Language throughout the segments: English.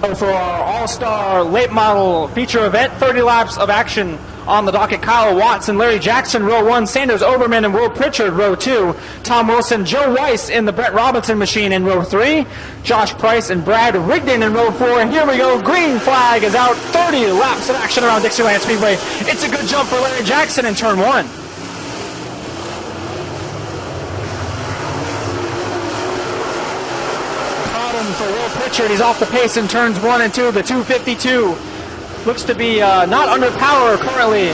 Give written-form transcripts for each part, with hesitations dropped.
For our All-Star Late Model feature event, 30 laps of action on the docket. Kyle Watts and Larry Jackson, row 1. Sanders Overman and Will Pritchard, row 2. Tom Wilson, Joe Weiss in the Brett Robinson machine in row 3. Josh Price and Brad Rigdon in row 4. And here we go, green flag is out. 30 laps of action around Dixieland Speedway. It's a good jump for Larry Jackson in turn 1. For Will Pritchard, he's off the pace in turns 1 and 2. The 252 looks to be not under power currently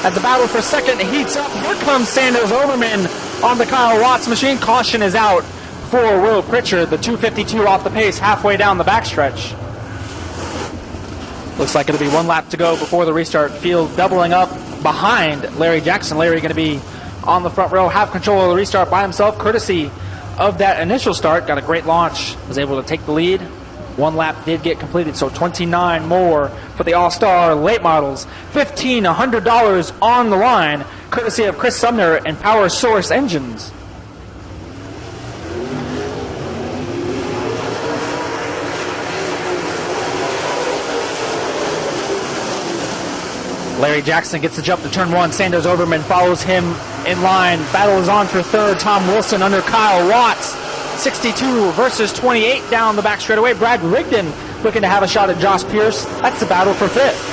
as the battle for second heats up. Here comes Sanders Overman on the Kyle Watts machine. Caution is out for Will Pritchard. The 252 off the pace halfway down the backstretch. Looks like it'll be 1 lap to go before the restart. Field doubling up behind Larry Jackson. Larry going to be on the front row, have control of the restart by himself, courtesy of that initial start. Got a great launch, was able to take the lead. 1 lap did get completed, so 29 more for the All-Star Late Models. $1,500 on the line, courtesy of Chris Sumner and Power Source Engines. Larry Jackson gets the jump to turn 1. Sanders Overman follows him in line. Battle is on for third. Tom Wilson under Kyle Watts. 62 versus 28 down the back straightaway. Brad Rigdon looking to have a shot at Josh Pierce. That's the battle for fifth.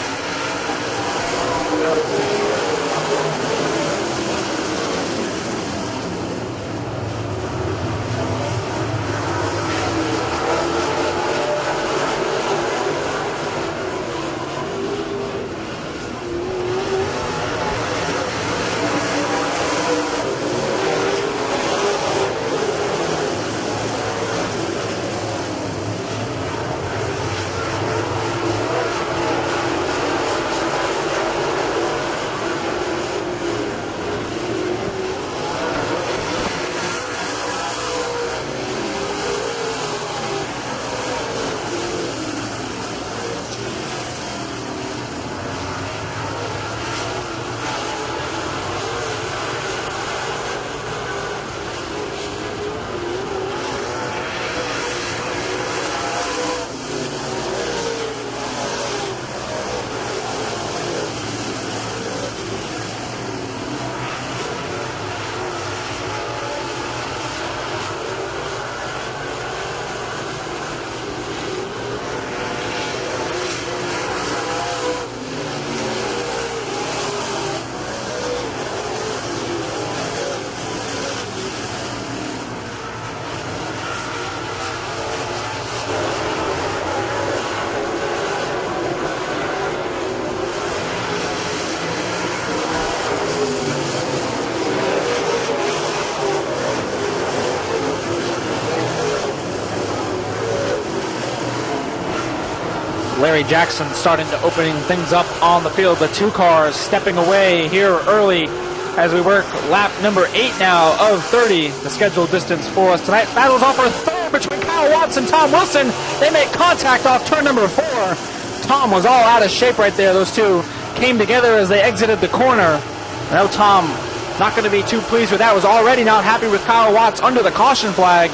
Larry Jackson starting to opening things up on the field. The 2 cars stepping away here early as we work lap number 8 now of 30, the scheduled distance for us tonight. Battles off for third between Kyle Watts and Tom Wilson. They make contact off turn number 4. Tom was all out of shape right there. Those two came together as they exited the corner. I know Tom not going to be too pleased with that. Was already not happy with Kyle Watts under the caution flag.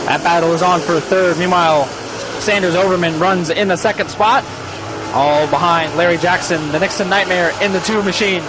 That battle is on for third. Meanwhile, Sanders Overman runs in the second spot, all behind Larry Jackson, the Nixon Nightmare in the 2 machine.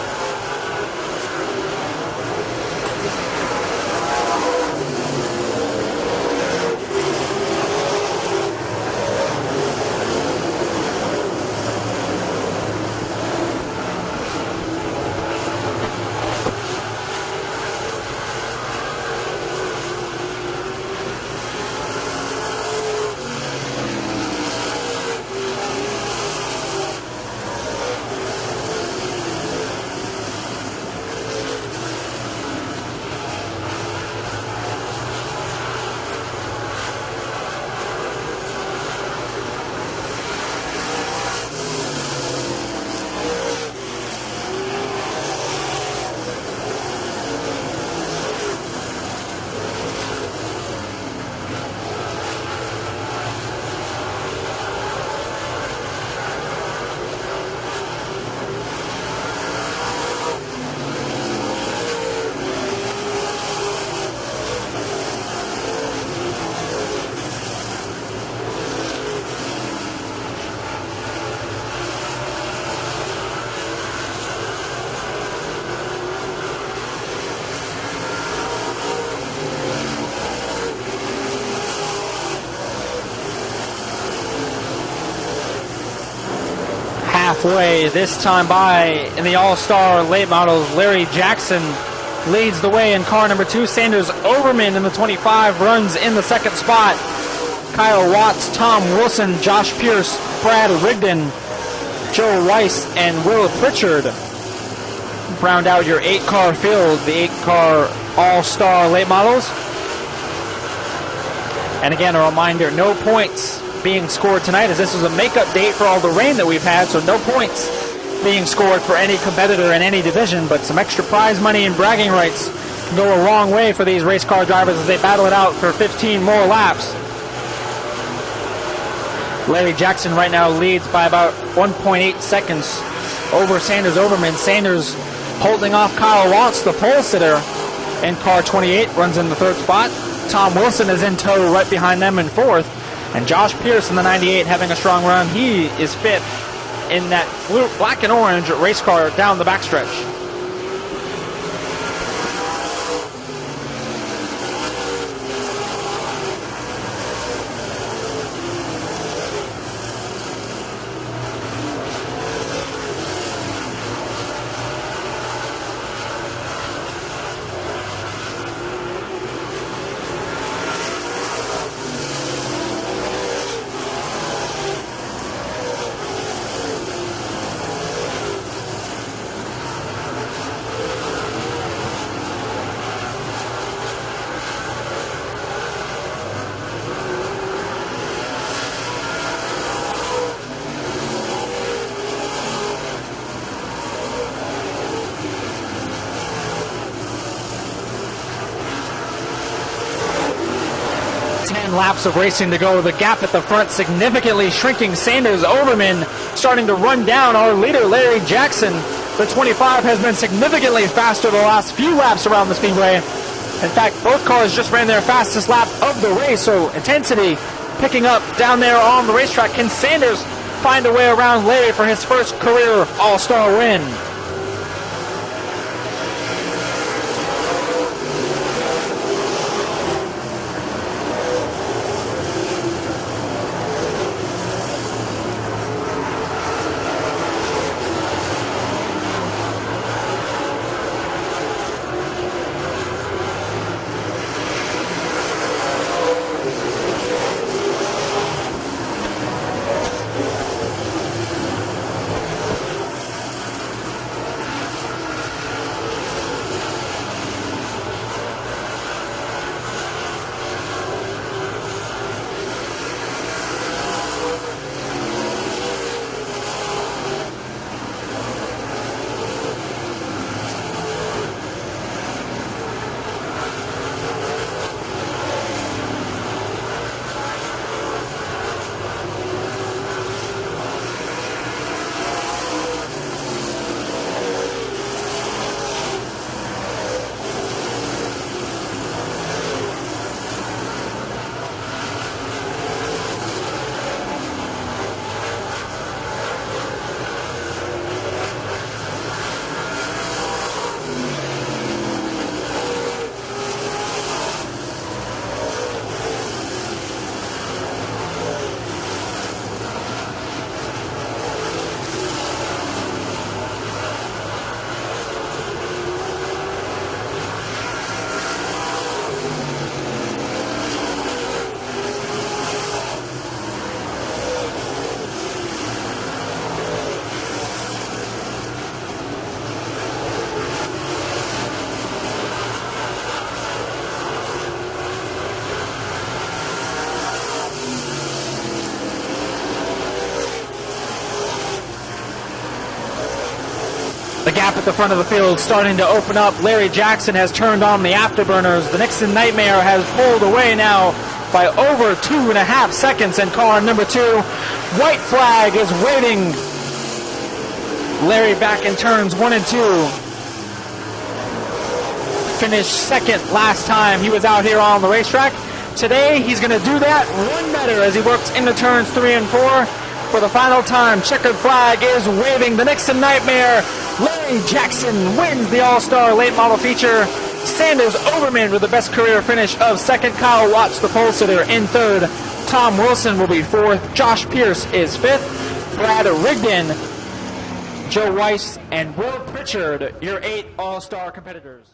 halfway this time by in the All-Star Late Models. Larry Jackson leads the way in car number 2. Sanders Overman in the 25 runs in the second spot. Kyle Watts, Tom Wilson, Josh Pierce, Brad Rigdon, Joe Weiss, and Will Pritchard round out your 8-car field, the 8-car All-Star Late Models. And again, a reminder, no points being scored tonight, as this is a makeup date for all the rain that we've had, so no points being scored for any competitor in any division, but some extra prize money and bragging rights can go a long way for these race car drivers as they battle it out for 15 more laps. Larry Jackson right now leads by about 1.8 seconds over Sanders Overman. Sanders holding off Kyle Watts, the pole sitter, in car 28, runs in the third spot. Tom Wilson is in tow right behind them in fourth. And Josh Pierce in the 98 having a strong run. He is fifth in that blue, black and orange race car down the backstretch. Laps of racing to go. The gap at the front significantly shrinking. Sanders Overman starting to run down our leader, Larry Jackson. The 25 has been significantly faster the last few laps around the speedway. In fact, both cars just ran their fastest lap of the race, so intensity picking up down there on the racetrack. Can Sanders find a way around Larry for his first career All-Star win? The gap at the front of the field starting to open up. Larry Jackson has turned on the afterburners. The Nixon Nightmare has pulled away now by over 2.5 seconds in car number 2. White flag is waiting. Larry back in turns 1 and 2. Finished second last time he was out here on the racetrack. Today he's going to do that one better as he works into turns 3 and 4. For the final time, checkered flag is waving. The Nixon Nightmare, Larry Jackson, wins the All-Star Late Model feature. Sanders Overman with the best career finish of second. Kyle Watts, the pole sitter, in third. Tom Wilson will be fourth. Josh Pierce is fifth. Brad Rigdon Joe Weiss, and Will Pritchard, your 8 All-Star competitors.